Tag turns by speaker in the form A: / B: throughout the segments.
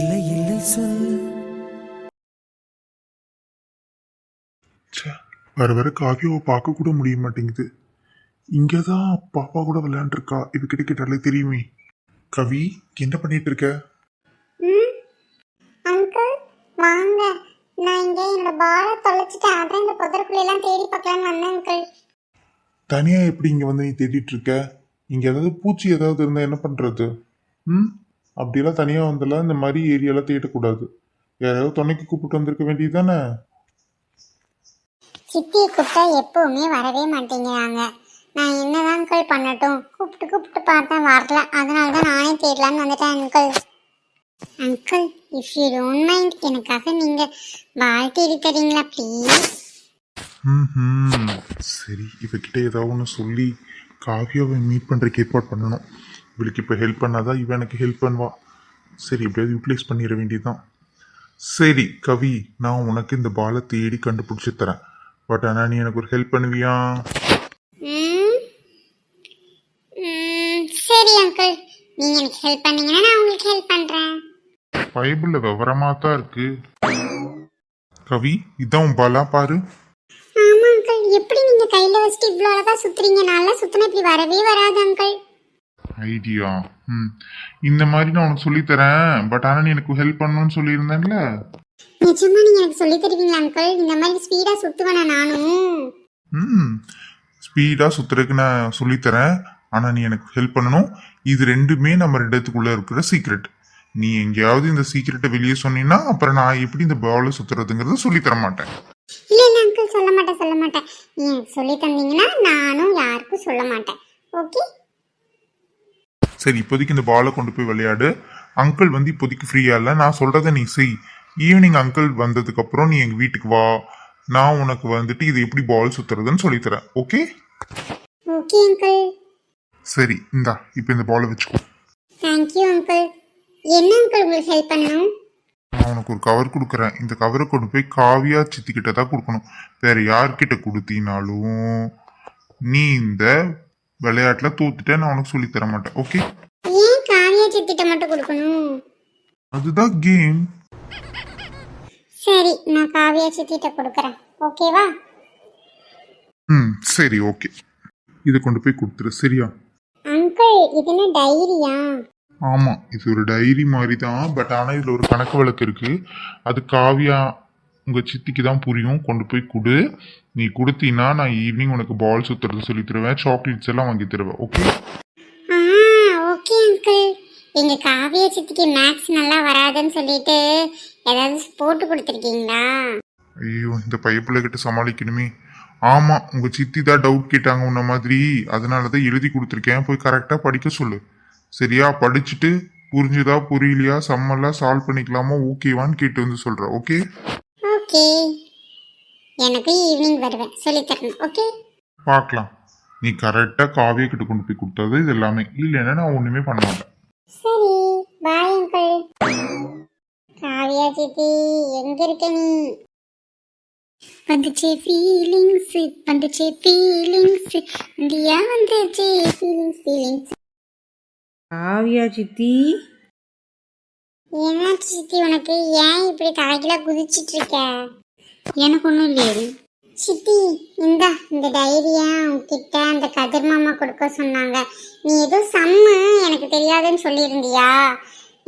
A: இல்லை இல்லை சொல்.
B: வர வர காவியாவை பார்க்க கூட முடிய மாட்டேங்குது. இங்கதான் பாப்பா கூட விளையாண்டுருக்கா. இது கிட்ட கேட்டாலே தெரியுமே. கவி, என்ன பண்ணிட்டு இருக்க?
C: அங்கிள் வாங்க, நான் இங்க என்னோட பாலை தொலைச்சிட்டு அதான் இந்த புதருக்குள்ளெல்லாம் தேடி பார்க்கலான்னு வந்தேன் அங்கிள்.
B: தனியா எப்படி இங்க வந்து நீ தேடிட்டு இருக்க? இங்க ஏதாவது பூச்சி ஏதாவது இருந்தா என்ன பண்றது? அப்படியெல்லாம் தனியா வந்தெல்லாம் இந்த மாதிரி ஏரியாலாம் தேடக்கூடாது. யாராவது துணைக்கு கூப்பிட்டு வந்திருக்க வேண்டியதுதானே?
C: சித்தியை கூப்பிட்டா எப்பவுமே வரவே மாட்டேங்கிறாங்க. நான் என்னதான் அங்கிள் பண்ணட்டும்? கூப்பிட்டு பார்த்தேன் வரல, அதனால தான் நானே தேடலான்னு வந்துட்டேன் uncle. Uncle, if you don't mind, எனக்காக நீங்க பால் தேடி தரீங்களா ப்ளீஸ்?
B: சரி, இவகிட்ட ஏதாவது ஒன்று சொல்லி காவியாவை மீட் பண்ணுறதுக்கு ஏற்பாடு பண்ணணும். இவளுக்கு இப்போ ஹெல்ப் பண்ணாதான் இவன் எனக்கு ஹெல்ப் பண்ணுவா. சரி, எப்படியாவது யூட்டிலைஸ் பண்ணிட வேண்டியதுதான். சரி கவி, நான் உனக்கு இந்த பாலை தேடி கண்டுபிடிச்சி தரேன். பட் ஆனால் நீ எனக்கு ஒரு ஹெல்ப் பண்ணுவியா?
C: சரி அங்கிள், நீங்க எனக்கு ஹெல்ப் பண்ணீங்கன்னா நான் உங்களுக்கு ஹெல்ப் பண்றேன்.
B: பைபிள்ல விவரமா தான் இருக்கு. கவி, இதான் உன் பாலா, பாரு.
C: ஆமா அங்கிள், எப்படி நீங்க கையில வச்சுட்டு இவ்வளவு அழகா சுத்துறீங்க? நல்லா சுத்தினா இப்படி வரவே வராது அங்கிள்.
B: ஐடியா. இந்த மாதிரி நான் உனக்கு சொல்லி தரேன். பட் ஆனால் நீ எனக்கு ஹெல்ப் பண்ணணும்னு சொல்லியிருந்தேன்ல.
C: நிஜமா நீங்க எனக்கு சொல்லி தருவீங்களா அங்கிள்? இந்த மாதிரி ஸ்பீடா சுத்துவேனா நானும்?
B: ஸ்பீடா சுத்துறதுக்கு நான் சொல்லித்தரேன். ஆனா நீ எனக்கு ஹெல்ப் பண்ணணும். இது ரெண்டுமே நம்ம ரெண்டுத்துக்குள்ள இருக்கிற சீக்ரெட். நீ எங்கேயாவது இந்த சீக்ரெட்டை வெளியே சொன்னீங்கன்னா அப்புறம் நான் எப்படி இந்த பாலை சுத்துறதுங்கிறத சொல்லி தர மாட்டேன்.
C: இல்ல இல்ல அங்கிள், சொல்ல மாட்டேன். நீ எனக்கு சொல்லி தந்தீங்கன்னா நானும் யாருக்கும் சொல்ல மாட்டேன். ஓகே?
B: சரி, இப்போதைக்கு இந்த பாலை கொண்டு போய் விளையாடு. அங்கிள் வந்து இப்போதைக்கு ஃப்ரீயா இல்லை. நான் சொல்றதை நீ செய். ஈவினிங் அங்கிள் வந்ததுக்கு அப்புறம் நீ எங்க வீட்டுக்கு வா. நான் உனக்கு வந்துட்டு இது எப்படி பால் சுத்துறதுன்னு சொல்லித்தரேன். ஓகே?
C: Okay uncle.
B: சரி, இந்தா இப்போ இந்த பாலை வச்சுக்கோ.
C: Thank you uncle. என்ன அங்கிள் உங்களுக்கு ஹெல்ப் பண்ணணும்?
B: நான் உனக்கு ஒரு கவர் கொடுக்குறேன். இந்த கவரை கொண்டு போய் காவியா சித்திக்கிட்ட தான் கொடுக்கணும். வேற யார்கிட்ட கொடுத்தினாலும் நீ இந்த விளையாட்டுல தோத்துட்ட, நான் உனக்கு சொல்லி தர மாட்டேன். ஓகே?
C: ஏன் காவியா சித்திட்ட மட்டும் கொடுக்கணும்?
B: அதுதான் கேம்.
C: சரி, நான் காவியா சித்திட்ட கொடுக்கறேன். ஓகேவா?
B: சரி, ஓகே. இதை கொண்டு போய் கொடுத்துரு, சரியா?
C: அங்கிள், இது என்ன டைரியா?
B: ஆமா, இது ஒரு டைரி மாதிரி தான். பட் ஆனா இதுல ஒரு கணக்கு வழக்கு இருக்கு. அது காவியா உங்க சித்திக்கு தான் புரியும். கொண்டு போய் கொடு. நீ கொடுத்தீன்னா நான் ஈவினிங் உனக்கு பால் சுத்துறது சொல்லி தருவேன். சாக்லேட்ஸ் எல்லாம் வாங்கி தருவேன். ஓகே?
C: Okay uncle. எங்க காவியா சித்திக்கு மேக்ஸ் நல்லா வராதுன்னு சொல்லிட்டு ஏதாவது போட்டு கொடுத்துருக்கீங்களா?
B: ஐயோ, இந்த பைப்பில் கிட்ட சமாளிக்கணுமே. ஆமா, உங்க சித்தி தான் டவுட் கேட்டாங்க உன்ன மாதிரி. அதனாலதான் எழுதி கொடுத்துருக்கேன். போய் கரெக்டா படிக்க சொல்லு. சரியா? படிச்சுட்டு புரிஞ்சுதா புரியலையா, சம்மெல்லாம் சால்வ் பண்ணிக்கலாமா, ஓகேவான்னு கேட்டு வந்து சொல்ற. ஓகே?
C: ஓகே. எனக்கு ஈவினிங் வருவேன், சொல்லி தரணும். ஓகே?
B: பார்க்கலாம். நீ கரெக்டா காவிய கிட்ட கொண்டு போய் கொடுத்தது இது எல்லாமே. இல்லைன்னா நான் ஒண்ணுமே பண்ண மாட்டேன்.
C: சரி, பாய் அங்கிள். காவியா சித்தி, எங்க இருக்க நீ? வந்துச்சே ஃபீலிங்ஸ், இந்தியா வந்துச்சே ஃபீலிங்ஸ்.
D: காவியா சித்தி,
C: என்னாச்சு சித்தி உனக்கு? ஏன் இப்படி தலைக்கில குதிச்சிட்டு இருக்க? எனக்கு ஒன்றும் இல்லையே சித்தி. இந்த டைரியா உன்கிட்ட அந்த கதிர் மாமா கொடுக்க சொன்னாங்க. நீ ஏதோ சம்மு எனக்கு தெரியாதுன்னு சொல்லியிருந்தியா?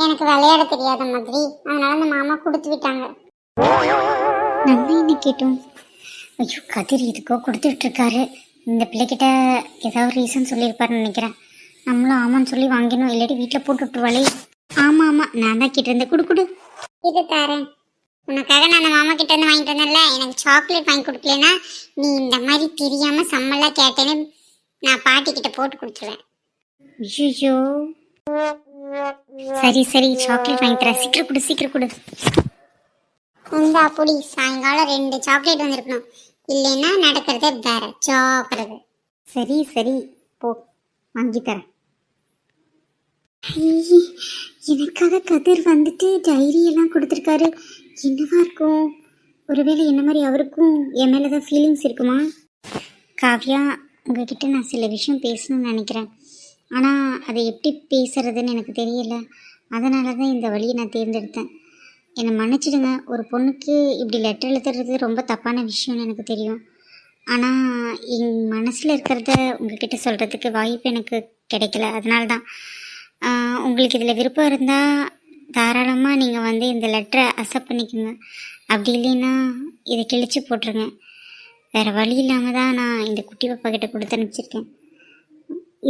C: எனக்கு விளையாட தெரியாத மாதிரி, அதனால அந்த மாமா கொடுத்து விட்டாங்க. நம்ம என்ன கேட்டோம்? ஐயோ, கதிர் இதுக்கோ கொடுத்துட்டு இருக்காரு. இந்த பிள்ளைகிட்ட ஏதாவது ரீசன் சொல்லியிருப்பாருன்னு நினைக்கிறேன். நம்மளும் ஆமான்னு சொல்லி வாங்கினோம், இல்லாட்டி வீட்டில் போட்டு விட்டுருவாளே. ஆமாம், நான் தான் கிட்ட இருந்தேன். குடு இது தரேன் உனக்காக. நான் அந்த மாமா கிட்ட இருந்து வாங்கிட்டு வந்தேன்ல, எனக்கு சாக்லேட் வாங்கி கொடுக்கலன்னா நீ இந்த மாதிரி தெரியாம சம்மல்லாம் கேட்டேன்னு நான் பாட்டி கிட்ட போட்டு கொடுத்துருவேன். ஐயோ, சரி சாக்லேட் வாங்கி தரேன். சீக்கிரம் கொடு. இந்த அப்படி சாயங்காலம் 2 சாக்லேட் வந்திருக்கணும், இல்லைன்னா நடக்கிறத வேற சாப்பிட்றது. சரி போ, வாங்கி தரேன். எனக்காக கதிர் வந்துட்டு டைரி எல்லாம் கொடுத்துருக்காரு. என்னவா இருக்கும்? ஒருவேளை என்ன மாதிரி அவருக்கும் என் மேலே தான் ஃபீலிங்ஸ் இருக்குமா? காவ்யா, உங்ககிட்ட நான் சில விஷயம் பேசணும்னு நினைக்கிறேன். ஆனால் அதை எப்படி பேசுறதுன்னு எனக்கு தெரியல. அதனால தான் இந்த வழியை நான் தேர்ந்தெடுத்தேன். என்னை மன்னிச்சிடுங்க. ஒரு பொண்ணுக்கு இப்படி லெட்டர் எழுதுறது ரொம்ப தப்பான விஷயம்னு எனக்கு தெரியும். ஆனால் என் மனசில் இருக்கிறத உங்ககிட்ட சொல்கிறதுக்கு வாய்ப்பு எனக்கு கிடைக்கல. அதனால தான் உங்களுக்கு இதில் விருப்பம் இருந்தால் தாராளமாக நீங்கள் வந்து இந்த லெட்டரை அக்செப்ட் பண்ணிக்கோங்க. அப்படி இல்லைன்னா இதை கிழிச்சு போட்டுருங்க. வேறு வழி இல்லாமல் தான் நான் இந்த குட்டி பாப்பா கிட்ட கொடுத்து அனுப்பிச்சிருக்கேன்.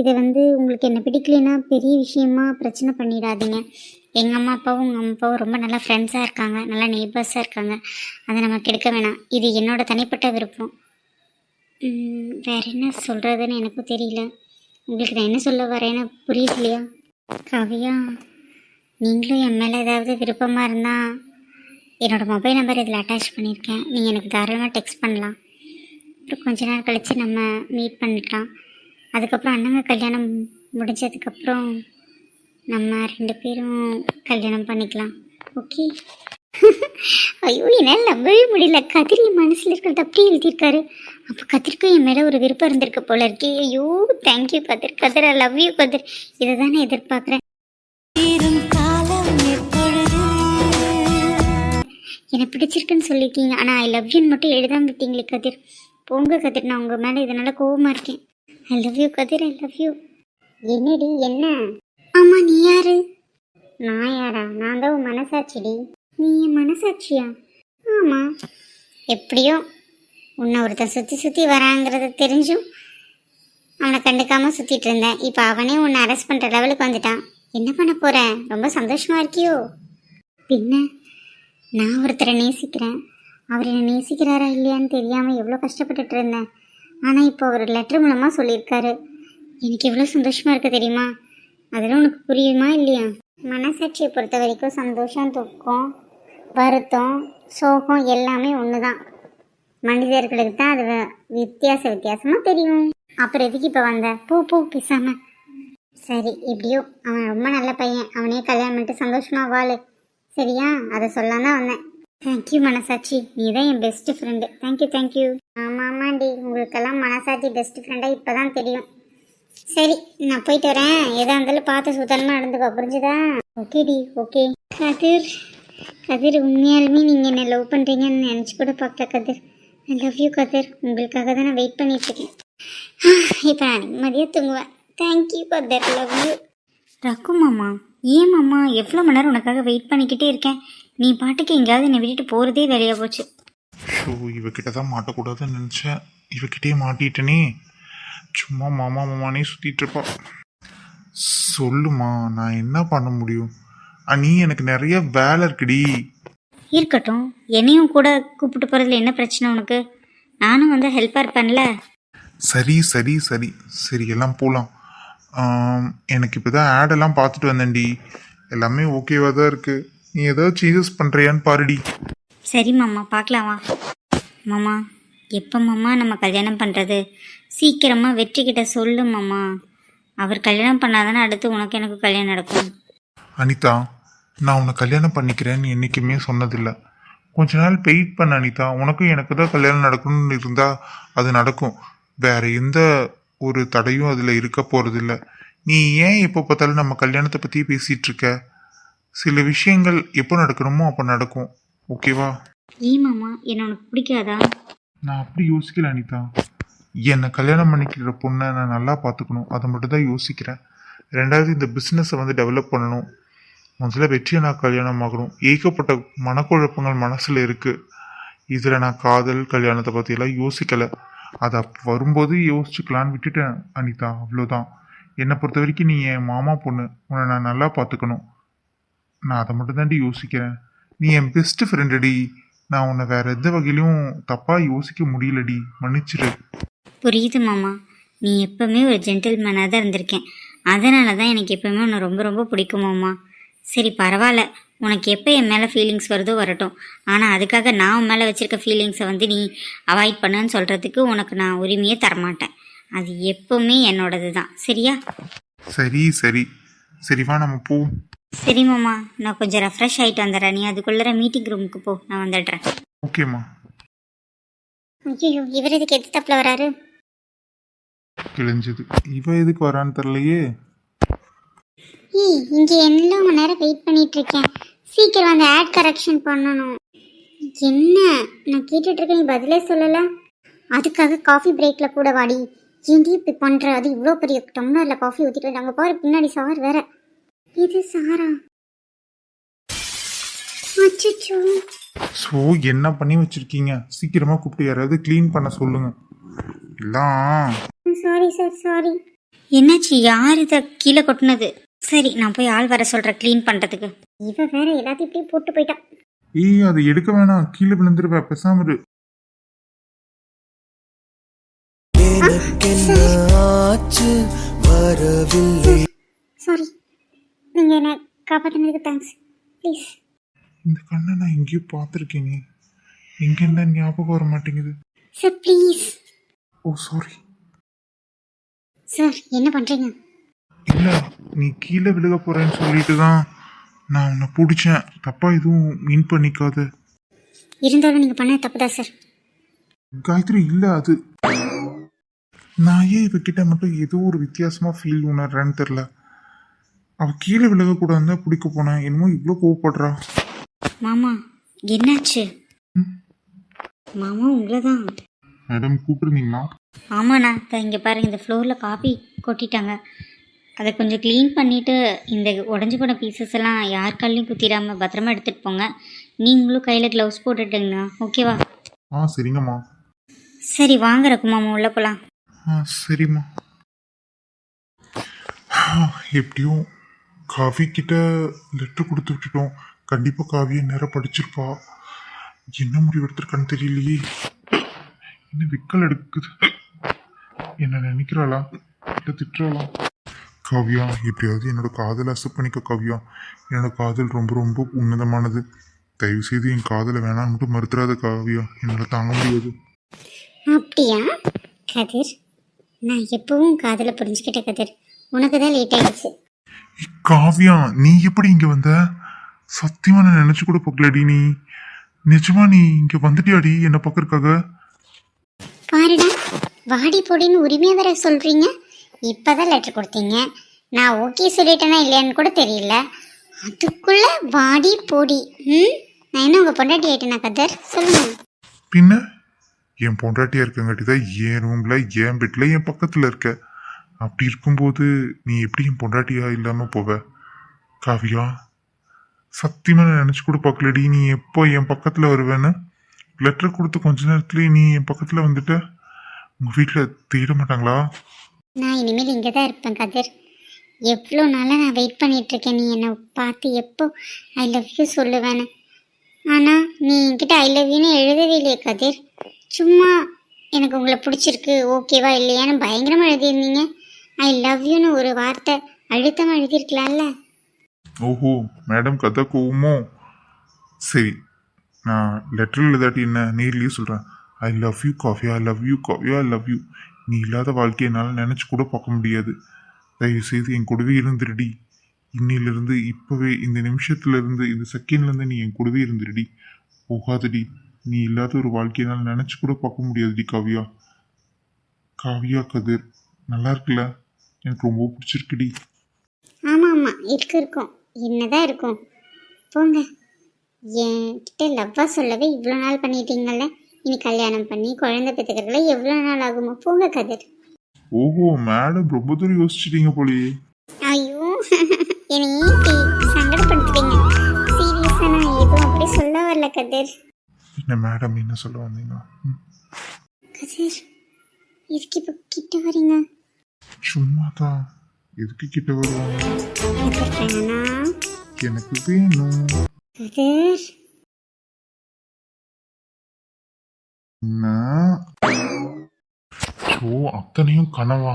C: இதை வந்து உங்களுக்கு என்ன பிடிக்கலைன்னா பெரிய விஷயமா பிரச்சனை பண்ணிடாதீங்க. எங்கள் அம்மா அப்பாவும் உங்கள் அம்மா அப்பாவும் ரொம்ப நல்லா ஃப்ரெண்ட்ஸாக இருக்காங்க, நல்லா நெய்பர்ஸாக இருக்காங்க. அதை நம்ம கெடுக்க வேணாம். இது என்னோட தனிப்பட்ட விருப்பம். வேறு என்ன சொல்கிறதுன்னு எனக்கும் தெரியல. உங்களுக்கு நான் என்ன சொல்ல வரேன்னு புரியுது இல்லையா? கவியா, நீங்களும் என் மேலே ஏதாவது விருப்பமாக இருந்தால் என்னோடய மொபைல் நம்பர் இதில் அட்டாச் பண்ணியிருக்கேன். நீங்கள் எனக்கு தாராளமாக டெக்ஸ்ட் பண்ணலாம். அப்புறம் கொஞ்ச நேரம் கழித்து நம்ம மீட் பண்ணிக்கலாம். அதுக்கப்புறம் அண்ணங்க கல்யாணம் முடிஞ்சதுக்கப்புறம் நம்ம 2 பேரும் கல்யாணம் பண்ணிக்கலாம். ஓகே? ஐயோ, என்னால் நம்பவே முடியல. கதிர் என் மனசில் இருக்கிறது அப்படியே எழுதியிருக்காரு. அப்போ கதிர்க்கும் என் மேலே ஒரு விருப்பம் இருந்திருக்கு போல இருக்கே. ஐயோ, thank you Kathir. Kathir, I love you Kathir. இதை தான் நான் எதிர்பார்க்குறேன். என்னை பிடிச்சிருக்குன்னு சொல்லியிருக்கீங்க, ஆனால் ஐ லவ் யூன்னு மட்டும் எழுதாம விட்டீங்களே கதிர். போங்க கதிர், நான் உங்கள் மேலே இதனால் கோவமாக இருக்கேன். ஐ love you Kathir, I love you. என்னடி என்ன? ஆமாம், நீ யாரு? நான் யாரா? நான் தான் உன் மனசாட்சிடி. நீ என் மனசாட்சியா? ஆமாம். எப்படியோ உன்னை ஒருத்தன் சுற்றி சுற்றி வராங்கிறது தெரிஞ்சும் அவனை கண்டுக்காமல் சுற்றிட்டு இருந்தேன். இப்போ அவனே உன்னை அரெஸ்ட் பண்ணுற லெவலுக்கு வந்துட்டான். என்ன பண்ண போகிறேன்? ரொம்ப சந்தோஷமாக இருக்கியோ? பின்ன நான் ஒருத்தரை நேசிக்கிறேன். அவர் என்னை நேசிக்கிறாரா இல்லையான்னு தெரியாமல் எவ்வளோ கஷ்டப்பட்டுட்டு இருந்தேன். ஆனால் இப்போ அவர் லெட்டர் மூலமாக சொல்லியிருக்காரு. எனக்கு எவ்வளோ சந்தோஷமாக இருக்குது தெரியுமா? அதெல்லாம் உனக்கு புரியுமா இல்லையா? மனசாட்சியை பொறுத்த வரைக்கும் சந்தோஷம், துக்கம், வருத்தம், சோகம் எல்லாமே ஒன்று தான். மனிதர்களுக்கு தான் அது வித்தியாசமாக தெரியும். அப்புறம் எதுக்கு இப்போ வந்த? போ பேசாம. சரி, எப்படியோ அவன் ரொம்ப நல்ல பையன். அவனே கல்யாணம் பண்ணிட்டு சந்தோஷமாக வாழு. சரியா? அதை சொல்லலாம் தான் வந்தேன். தேங்க்யூ மனசாட்சி, நீ தான் என் பெஸ்ட் ஃப்ரெண்டு. தேங்க்யூ. ஆமாண்டி, உங்களுக்கெல்லாம் மனசாட்சி பெஸ்ட் ஃப்ரெண்டாக இப்போ தான் தெரியும். சரி, நான் போயிட்டு வரேன். எதாக இருந்தாலும் பார்த்து சுத்தமாக நடந்துக்கோ, புரிஞ்சுதா? ஓகேடி, ஓகே. கதிர், உண்மையாலுமே நீங்கள் என்ன லவ் பண்ணுறீங்கன்னு நினச்சி கூட பார்க்கல கதிர். ஐ லவ் யூ கதிர். உங்களுக்காக தான் நான் வெயிட் பண்ணிட்டுருக்கேன். இப்போ நான் நிம்மதியாக தூங்குவேன். Thank you Kathir, love you. Raghu மாமா, ஏன் மாமா எவ்வளோ மணி நேரம் உனக்காக வெயிட் பண்ணிக்கிட்டே இருக்கேன். நீ பாட்டுக்கு எங்கேயாவது என்னை விட்டுட்டு போகிறதே வேலையாக போச்சு.
B: ஷோ, இவகிட்ட தான் மாட்டக்கூடாதுன்னு நினச்சேன். இவகிட்டே மாட்டிட்டனே. சும்மா மாமானே சுற்றிட்டு இருப்பா. சொல்லுமா, நான் என்ன பண்ண முடியும்? நீ எனக்கு நிறைய வேலை இருக்குடி.
C: இருக்கட்டும், என்னையும் கூட கூப்பிட்டு போகிறதுல என்ன பிரச்சனை உனக்கு? நானும் வந்து ஹெல்ப்பாக இருப்பேன்ல.
B: சரி எல்லாம் போகலாம். எனக்கு இப்போ தான் ஆடெல்லாம் பார்த்துட்டு வந்தேன்டி. எல்லாமே ஓகேவாக தான் இருக்குது. நீ ஏதாவது சேஞ்சஸ் பண்ணுறியான்னு பாருடி.
C: சரி மாமா, பார்க்கலாமா? மாமா, எப்போ மாமா நம்ம கல்யாணம் பண்ணுறது? சீக்கிரமாக வெற்றி கிட்ட சொல்லு மாமா. அவர் கல்யாணம் பண்ணாதானே அடுத்து உனக்கு எனக்கு கல்யாணம் நடக்கும்.
B: அனிதா, நான் உன்னை கல்யாணம் பண்ணிக்கிறேன்னு என்றைக்குமே சொன்னதில்லை. கொஞ்ச நாள் வெயிட் பண்ண அனிதா. உனக்கும் எனக்கு தான் கல்யாணம் நடக்கணும்னு இருந்தால் அது நடக்கும். வேற எந்த ஒரு தடையும் அதில் இருக்க போகிறதில்ல. நீ ஏன் எப்போ பார்த்தாலும் நம்ம கல்யாணத்தை பற்றியே பேசிகிட்டு இருக்க? சில விஷயங்கள் எப்போ நடக்கணுமோ அப்போ நடக்கும். ஓகேவா?
C: ஏன் மாமா, என்ன உனக்கு பிடிக்காதா?
B: நான் அப்படி யோசிக்கல அனிதா. என்னை கல்யாணம் பண்ணிக்கிற பொண்ணை நான் நல்லா பார்த்துக்கணும், அதை மட்டும் தான் யோசிக்கிறேன். ரெண்டாவது, இந்த பிஸ்னஸை வந்து டெவலப் பண்ணணும். முதல்ல வெற்றியை நான் கல்யாணம் ஆகணும். ஏகப்பட்ட மனக்குழப்பங்கள் மனசில் இருக்குது. இதில் நான் காதல் கல்யாணத்தை பற்றியெல்லாம் யோசிக்கலை. அதை அப்போ வரும்போது யோசிச்சுக்கலான்னு விட்டுட்டேன் அனிதா, அவ்வளோதான். என்னை பொறுத்த வரைக்கும் நீ என் மாமா பொண்ணு, உன்னை நான் நல்லா பார்த்துக்கணும். நான் அதை மட்டும் தாண்டி யோசிக்கிறேன். நீ என் பெஸ்ட் ஃப்ரெண்டுடி. நான் உன்னை வேற எந்த வகையிலும் தப்பாக யோசிக்க முடியலடி, மன்னிச்சிரு.
C: புரியுது மாமா, நீ எப்பவுமே ஒரு ஜென்டில்மேனாக தான் இருந்திருக்கேன். அதனால தான் எனக்கு எப்பவுமே உன்னை ரொம்ப ரொம்ப பிடிக்கும் மாமா. சரி, பரவாயில்ல. உனக்கு எப்போ என் மேலே ஃபீலிங்ஸ் வருதோ வரட்டும். ஆனால் அதுக்காக நான் உன் மேலே வச்சுருக்க ஃபீலிங்ஸை வந்து நீ அவாய்ட் பண்ணுன்னு சொல்கிறதுக்கு உனக்கு நான் உரிமையே தரமாட்டேன். அது எப்பவுமே என்னோடது தான். சரியா?
B: சரி வா, நம்ம போ.
C: சரி மாமா, நான் கொஞ்சம் ரெஃப்ரெஷ் ஆகிட்டு வந்துடுறேன். நீ அதுக்குள்ளே மீட்டிங் ரூமுக்கு போ, நான் வந்துடுறேன்.
B: ஓகேம்மா.
C: ஐயோ, இவர் எதுக்கு எது தப்பில் வராரு?
B: கிழிஞ்சது. இவ எதுக்கு வரான்னு தெரியலையே.
C: இங்க எல்லாம் மணி நேரம் வெயிட் பண்ணிட்டு இருக்கேன். சீக்கிரம் அந்த ஆட் கரெக்ஷன் பண்ணணும். என்ன நான் கேட்டுட்டு இருக்கேன், நீ பதிலே சொல்லல. அதுக்காக காஃபி பிரேக்ல கூட வாடி. ஏன்டி இப்படி பண்ற? அது இவ்வளோ பெரிய டம்ளர்ல காஃபி ஊத்திட்டு நாங்க பாரு, பின்னாடி சார் வேற. இது சாரா? அச்சச்சோ.
B: ஸோ என்ன பண்ணி வச்சிருக்கீங்க? சீக்கிரமா கூப்பிட்டு யாராவது க்ளீன் பண்ண சொல்லுங்க. எல்லாம்
C: சாரி சார், சாரி.
D: என்னாச்சு? யார் இதை கீழே கொட்டினது? சரி, நான் போய் ஆள் வர சொல்கிறேன் க்ளீன் பண்ணுறதுக்கு.
C: இவ வேற எல்லாத்தையும் இப்படி போட்டு போயிட்டான்.
B: ஏய், அதை எடுக்க வேணாம், கீழே விழுந்துருவ, பேசாம இரு.
C: சாரி, நீங்க என்ன காப்பாத்தினதுக்கு தேங்க்ஸ். ப்ளீஸ்.
B: இந்த கண்ணை நான் எங்கேயோ பார்த்துருக்கேனே, எங்க என்ன ஞாபகம் வர மாட்டேங்குது.
C: Sir please.
B: Oh sorry.
C: Sir என்ன பண்றீங்க?
B: இல்ல, நீ கீழே விழுக போறேன்னு சொல்லிட்டு தான் நான் உன்னை பிடிச்சேன். தப்பா எதுவும் மீன் பண்ணிக்காத.
C: இருந்தாலும் நீங்க பண்ண தப்புதான் சார்.
B: காயத்ரி, இல்ல அது நான் ஏன் இவகிட்ட மட்டும் ஏதோ ஒரு வித்தியாசமா ஃபீல் உணர்றேன்னு தெரியல. அவ கீழே விழுகக்கூடாதுன்னு தான் பிடிக்க போனேன், என்னமோ இவ்வளோ கோவப்படுறா.
D: மாமா என்னாச்சு? மாமா உங்களை தான்.
B: மேடம் கூப்பிட்டுருந்தீங்களா?
D: ஆமாண்ணா, இப்போ இங்கே பாருங்க, இந்த ஃப்ளோரில் காபி கொட்டிட்டாங்க. அதை கொஞ்சம் க்ளீன் பண்ணிவிட்டு இந்த உடஞ்சி போன பீசஸ் எல்லாம் யார் கால்லையும் குத்திடாமல் பத்திரமா எடுத்துகிட்டு போங்க. நீங்களும் கையில் க்ளவுஸ் போட்டுட்டுங்கண்ணா, ஓகேவா?
B: சரிங்கம்மா.
D: சரி வாங்க ரகு மாமா, உள்ளே போகலாம்.
B: சரிம்மா. எப்படியும் காவி கிட்ட லெட்டர் கொடுத்து விட்டுட்டோம். கண்டிப்பா காவியை நேரம் படிச்சிருப்பா. என்ன முடிவு எடுத்திருக்கான்னு தெரியலையே. என்ன விக்கல் எடுக்குது? என்ன நினைக்கிறாளா இல்லை திட்டுறாளா? காவியா, எப்படியாவது என்னோட காதலை அக்செப்ட் பண்ணிக்க காவியா. என்னோட காதல் ரொம்ப ரொம்ப உன்னதமானது. தயவு செய்து என் காதலை வேணாம் மட்டும் மறுத்துறாத காவியா, என்னால தாங்க முடியாது.
C: அப்படியா கதிர்? நான் எப்பவும் காதலை புரிஞ்சுக்கிட்ட கதிர், உனக்கு தான் லேட் ஆயிடுச்சு.
B: காவியா, நீ எப்படி இங்க வந்த? சத்தியமா நான் நினைச்சு கூட பார்க்கலடி. நீ நிஜமா நீ இங்க வந்துட்டியாடி என்ன பக்கறதுக்காக?
C: பாருடா, வாடி போடின்னு உரிமையா வேற சொல்றீங்க. இப்பதான் லெட்டர் கொடுத்தீங்க, நான் ஓகே சொல்லிட்டேனா இல்லையான்னு கூட தெரியல. அதுக்குள்ள வாடி போடி. நான் என்ன உங்க பொண்டாட்டி ஆயிட்டேனா கதர்? சொல்லுங்க.
B: பின்ன என் பொண்டாட்டியா இருக்கங்காட்டி தான் என் ரூம்ல என் பெட்ல என் பக்கத்துல இருக்க. அப்படி இருக்கும்போது நீ எப்படி என் பொண்டாட்டியா இல்லாம போவ? காவியா, சத்தியமா நான் நினைச்சு கூட பார்க்கலடி நீ எப்போ என் பக்கத்துல வருவேன்னு. லெட்டர் கொடுத்து கொஞ்ச நேரத்துலயே நீ என் பக்கத்துல வந்துட்ட. உங்க வீட்டுல தேட மாட்டாங்களா?
C: நான் இனிமேல் இங்கே தான் இருப்பேன் கதிர். எவ்வளோ நாளாக நான் வெயிட் பண்ணிட்டு இருக்கேன் நீ என்னை பார்த்து எப்போ ஐ லவ் யூ சொல்லுவேன்னு. ஆனால் நீ என்கிட்ட ஐ லவ் யூன்னு எழுதவே இல்லையே கதிர். சும்மா எனக்கு உங்களை பிடிச்சிருக்கு ஓகேவா இல்லையான்னு பயங்கரமாக எழுதியிருந்தீங்க. ஐ லவ் யூன்னு ஒரு வார்த்தை அழுத்தமாக எழுதியிருக்கலாம்ல.
B: ஓஹோ, மேடம் கதை கோவமோ? சரி, நான் லெட்டர் எழுதாட்டி என்ன நேர்லயே சொல்றேன். ஐ லவ் யூ காஃபியா, ஐ லவ் யூ காஃபியா, ஐ லவ் யூ. நீ இல்லாத வாழ்க்கையை என்னால் நினச்சி கூட பார்க்க முடியாது. தயவு செய்து என் கூடவே இருந்துருடி. இன்னிலிருந்து இப்போவே இந்த நிமிஷத்துலேருந்து இந்த செகண்ட்லேருந்து நீ என் கூடவே இருந்துருடி. போகாதடி. நீ இல்லாத ஒரு வாழ்க்கையினால் நினச்சி கூட பார்க்க முடியாதுடி காவியா. காவியா கதிர் நல்லா இருக்குல்ல? எனக்கு ரொம்ப பிடிச்சிருக்குடி.
C: ஆமாம் ஆமாம், இருக்கும் என்னதான் இருக்கும். போங்க, என்கிட்ட லவ்வா சொல்லவே இவ்வளோ நாள் பண்ணிட்டீங்கல்ல. இனி கல்யாணம் பண்ணி குழந்தை பெற்றுக்கிறதுல எவ்வளோ நாள் ஆகுமோ? போங்க கதிர்.
B: ஓஹோ, மேடம் ரொம்ப தூரம் யோசிச்சிட்டீங்க போலயே.
C: ஐயோ, என்னை ஏன் சங்கடப்படுத்துறீங்க? சீரியஸா நான் எதுவும் அப்படி சொல்ல வரல கதிர்.
B: என்ன மேடம் என்ன சொல்ல வந்தீங்க?
C: கதிர், இதுக்கு இப்போ கிட்ட வரீங்க?
B: சும்மா தான். எதுக்கு கிட்ட வருவாங்க?
C: கதிர் வேணாம்.
B: எனக்கு வேணும்.
C: கதிர்,
B: அத்தனையும் கனவா?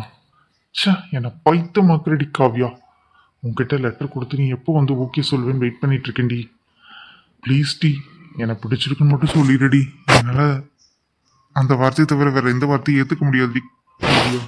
B: ச்சே, என்னை பைத்தமாக்குறடி காவியா. உன்கிட்ட லெட்டர் கொடுத்து நீ எப்போ வந்து ஓகே சொல்வேன்னு வெயிட் பண்ணிட்டு இருக்கேன்டி. ப்ளீஸ் டி, என்னை பிடிச்சிருக்குன்னு மட்டும் சொல்லிடுடி. என்னால் அந்த வார்த்தையை தவிர வேற எந்த வார்த்தையும் ஏற்றுக்க முடியாதுடி காவியா.